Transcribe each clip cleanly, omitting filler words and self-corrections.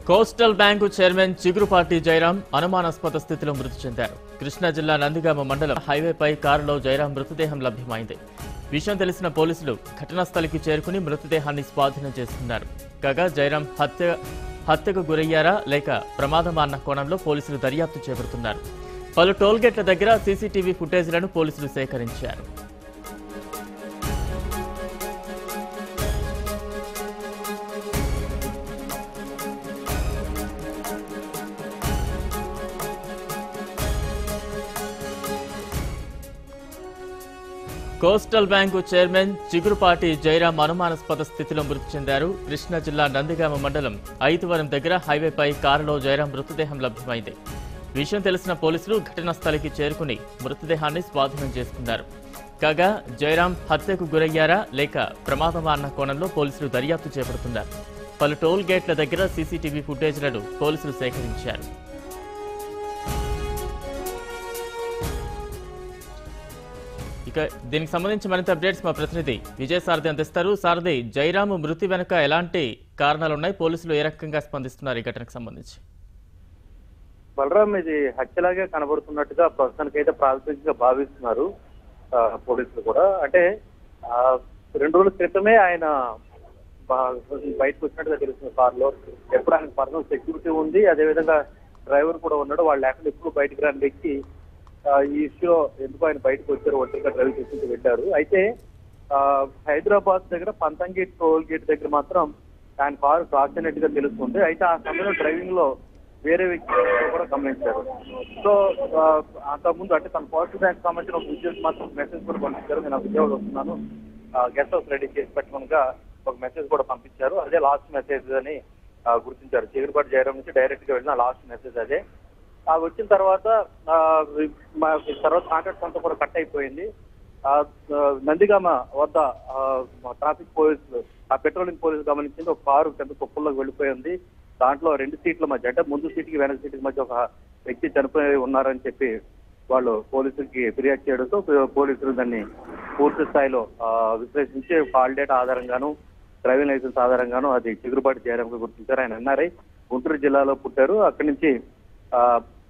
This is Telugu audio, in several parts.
Coastal bank chairman Chigurupati Jayaram అనుమానాస్పద స్థితిలో మృతి చెందారు. కృష్ణా జిల్లా నందిగామ మండలం హైవేపై కారులో జయరాం మృతదేహం లభ్యమైంది. విషయం తెలిసిన పోలీసులు ఘటనా స్థలికి చేరుకుని మృతదేహాన్ని స్వాధీనం చేసుకున్నారు. కాగా జయరాం హత్యకు గురయ్యారా లేక ప్రమాదమా అన్న కోణంలో పోలీసులు దర్యాప్తు చేపడుతున్నారు. పలు టోల్గేట్ల దగ్గర సీసీటీవీ ఫుటేజ్లను పోలీసులు సేకరించారు. Coastal bank chairman Chigurupati Jayaram అనుమానాస్పద స్థితిలో మృతి చెందారు. కృష్ణా జిల్లా నందిగామ మండలం ఐతువరం దగ్గర హైవేపై కారులో జయరాం మృతదేహం లభ్యమైంది. విషయం తెలిసిన పోలీసులు ఘటనా స్థలికి చేరుకుని మృతదేహాన్ని స్వాధీనం చేసుకున్నారు. కాగా జయరాం హత్యకు గురయ్యారా లేక ప్రమాదమా అన్న కోణంలో పోలీసులు దర్యాప్తు చేపడుతున్నారు. పలు టోల్ గేట్ల దగ్గర సీసీటీవీ ఫుటేజ్లను పోలీసులు సేకరించారు. ఇక దీనికి సంబంధించి మరింత అప్డేట్స్ మా ప్రతినిధి విజయ్ సారథి అందిస్తారు. సారథి, జయరాం మృతి వెనుక ఎలాంటి కారణాలు ఉన్నాయి? పోలీసులు ఏ రకంగా స్పందిస్తున్నారు ఈ ఘటనకు సంబంధించి? బలరాం, ఇది హత్యలాగే కనబడుతున్నట్టుగా ప్రస్తుతానికైతే ప్రాథమికంగా భావిస్తున్నారు పోలీసులు కూడా. అంటే 2 రోజుల క్రితమే ఆయన బయటకు వచ్చినట్టుగా తెలుస్తుంది కారులో. ఎప్పుడు ఆయన పర్సనల్ సెక్యూరిటీ ఉంది, అదేవిధంగా డ్రైవర్ కూడా ఉన్నాడు. వాళ్ళు లేకుండా ఎప్పుడు బయటకు రాని వ్యక్తి ఈ ఇష్యూలో ఎందుకు ఆయన బయటకు వచ్చారు, ఒంటరిగా డ్రైవ్ చేసుకుంటూ వెళ్ళారు. అయితే హైదరాబాద్ దగ్గర పంతంగి టోల్ గేట్ దగ్గర మాత్రం ఆయన కారు క్రాస్ అయినట్టుగా తెలుస్తుంది. అయితే ఆ సమయంలో డ్రైవింగ్ లో వేరే వ్యక్తి కూడా గమనించారు. సో అంతకుముందు అంటే తన పోస్టల్ బ్యాంక్ సంబంధించిన ఒక ఉద్యోగి మాత్రం మెసేజ్ కూడా పంపించారు. నేను విజయవాడ వస్తున్నాను, గెస్ట్ హౌస్ రెడీ చేసి పెట్టమనిగా ఒక మెసేజ్ కూడా పంపించారు. అదే లాస్ట్ మెసేజ్ అని గుర్తించారు. చిగురుపాటి జయరాం నుంచి డైరెక్ట్ గా వెళ్ళిన లాస్ట్ మెసేజ్ అదే. వచ్చిన తర్వాత కాంటాక్ట్ అంతా కూడా కట్ అయిపోయింది. నందిగామ వద్ద ట్రాఫిక్ పోలీసులు, పెట్రోలింగ్ పోలీసులు గమనించింది ఒక కారు కింద కుప్పల్లోకి వెళ్ళిపోయింది. దాంట్లో 2 సీట్ల మధ్య, అంటే ముందు సీటుకి వెనక సీటుకి మధ్య ఒక వ్యక్తి చనిపోయి ఉన్నారని చెప్పి వాళ్ళు పోలీసులకి ఫిర్యాదు చేయడంతో పోలీసులు దాన్ని పూర్తి స్థాయిలో విశ్లేషించి కాల్ డేటా ఆధారంగాను డ్రైవింగ్ లైసెన్స్ ఆధారంగాను అది చిగురుపాటి జయరాంగా గుర్తించారు. ఆయన ఎన్ఆర్ఐ, గుంటూరు జిల్లాలో పుట్టారు. అక్కడి నుంచి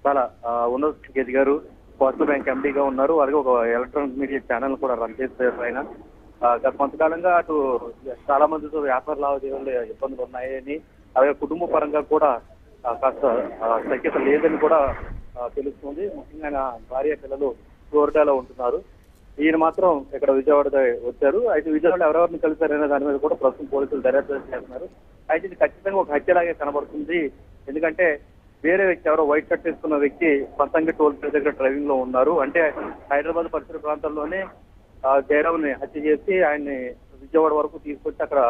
చాలా ఉన్నత ఎదిగారు. పోస్టల్ బ్యాంక్ ఎండీగా ఉన్నారు. అలాగే ఒక ఎలక్ట్రానిక్ మీడియా ఛానల్ కూడా రన్ చేస్తారు ఆయన. గత కొంతకాలంగా అటు చాలా మందితో వ్యాపార లావాదేవీలు ఇబ్బందులు ఉన్నాయని, అలాగే కుటుంబ పరంగా కూడా కాస్త సఖ్యత లేదని కూడా తెలుస్తుంది. ముఖ్యంగా ఆయన భార్య పిల్లలు ఫ్లోరిడాలో ఉంటున్నారు. ఈయన మాత్రం ఇక్కడ విజయవాడ వచ్చారు. అయితే విజయవాడలో ఎవరెవరిని కలిశారనే దాని మీద కూడా ప్రస్తుతం పోలీసులు దర్యాప్తు చేస్తున్నారు. అయితే ఇది ఖచ్చితంగా ఒక హత్యలాగే కనబడుతుంది. ఎందుకంటే వేరే వ్యక్తి, ఎవరో వైట్ షర్ట్ వేసుకున్న వ్యక్తి పంతంగి టోల్ ప్లాజా దగ్గర డ్రైవింగ్ లో ఉన్నారు. అంటే హైదరాబాద్ పరిసర ప్రాంతాల్లోనే జయరాంని హత్య చేసి ఆయన్ని విజయవాడ వరకు తీసుకొచ్చి అక్కడ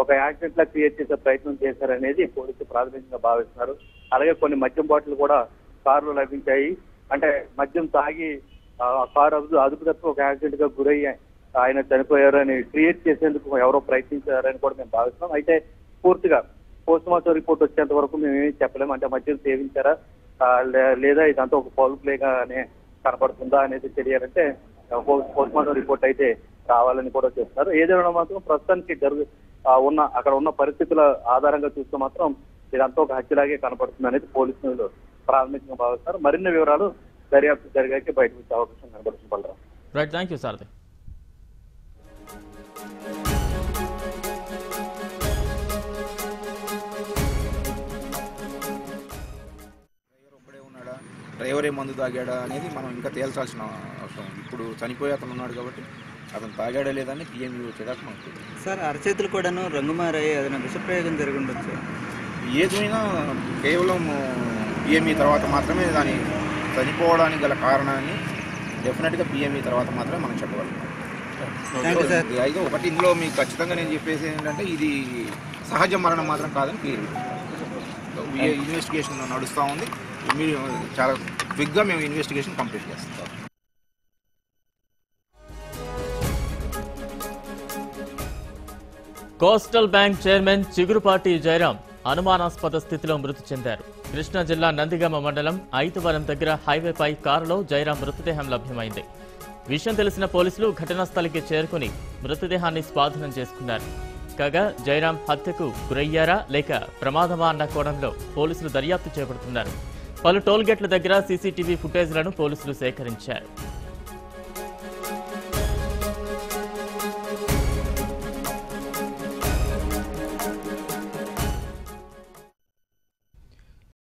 ఒక యాక్సిడెంట్ లా క్రియేట్ చేసే ప్రయత్నం చేశారనేది పోలీసులు ప్రాథమికంగా భావిస్తున్నారు. అలాగే కొన్ని మద్యం బాటిల్ కూడా కారులో లభించాయి. అంటే మద్యం తాగి కారు అదుపు తప్పి ఒక యాక్సిడెంట్ గా గురయ్యి ఆయన చనిపోయారని క్రియేట్ చేసేందుకు ఎవరో ప్రయత్నించారని కూడా మేము భావిస్తున్నాం. అయితే పూర్తిగా పోస్ట్ మార్టం రిపోర్ట్ వచ్చేంత వరకు మేము ఏమీ చెప్పలేము. అంటే మద్యం సేవించారా లేదా ఇదంతా ఒక ఫౌల్ ప్లేగానే కనపడుతుందా అనేది తెలియాలంటే పోస్ట్ మార్టం రిపోర్ట్ అయితే కావాలని కూడా చెప్తున్నారు. ఏదైనా మాత్రం ప్రస్తుతానికి అక్కడ ఉన్న పరిస్థితుల ఆధారంగా చూస్తే మాత్రం ఇదంతా ఒక హత్యలాగే కనపడుతుంది అనేది పోలీసులు ప్రాథమికంగా భావిస్తున్నారు. మరిన్ని వివరాలు దర్యాప్తు జరిగాక బయటకు వచ్చే అవకాశం కనబడుతుంది. బలరాం, రైట్, థ్యాంక్ యూ సారథి. డ్రైవరే మందు తాగాడా అనేది మనం ఇంకా తేల్చాల్సిన అవసరం. ఇప్పుడు చనిపోయి అతను ఉన్నాడు కాబట్టి అతను తాగాడా లేదని పిఎంఈ వచ్చేదాకా మనకు తెలియదు. సార్, అరచేతులు కూడాను రంగుమారాయి, ఏదైనా విషప్రయోగం జరిగి ఉండొచ్చు. ఏదైనా కేవలం పిఎంఈ తర్వాత మాత్రమే దాని చనిపోవడానికి గల కారణాన్ని డెఫినెట్గా పిఎంఈ తర్వాత మాత్రమే మనం చెప్పగలుగుతాం. అయితే ఒకటి ఇందులో మీకు ఖచ్చితంగా నేను చెప్పేసి ఏంటంటే ఇది సహజ మరణం మాత్రం కాదని క్లియర్. ఇన్వెస్టిగేషన్ నడుస్తూ ఉంది. మీరు చాలా క్విక్గా మేము ఇన్వెస్టిగేషన్ కంప్లీట్ చేస్తాం. Coastal bank chairman Chigurupati Jayaram అనుమానాస్పద స్థితిలో మృతి చెందారు. కృష్ణా జిల్లా నందిగామ మండలం ఐతువరం దగ్గర హైవేపై కారులో జయరాం మృతదేహం లభ్యమైంది. విషయం తెలిసిన పోలీసులు ఘటనా స్థలికి చేరుకుని మృతదేహాన్ని స్వాధీనం చేసుకున్నారు. కాగా జయరాం హత్యకు గురయ్యారా లేక ప్రమాదమా అన్న కోణంలో పోలీసులు దర్యాప్తు చేపడుతున్నారు. పలు టోల్గేట్ల దగ్గర సీసీటీవీ ఫుటేజ్లను పోలీసులు సేకరించారు.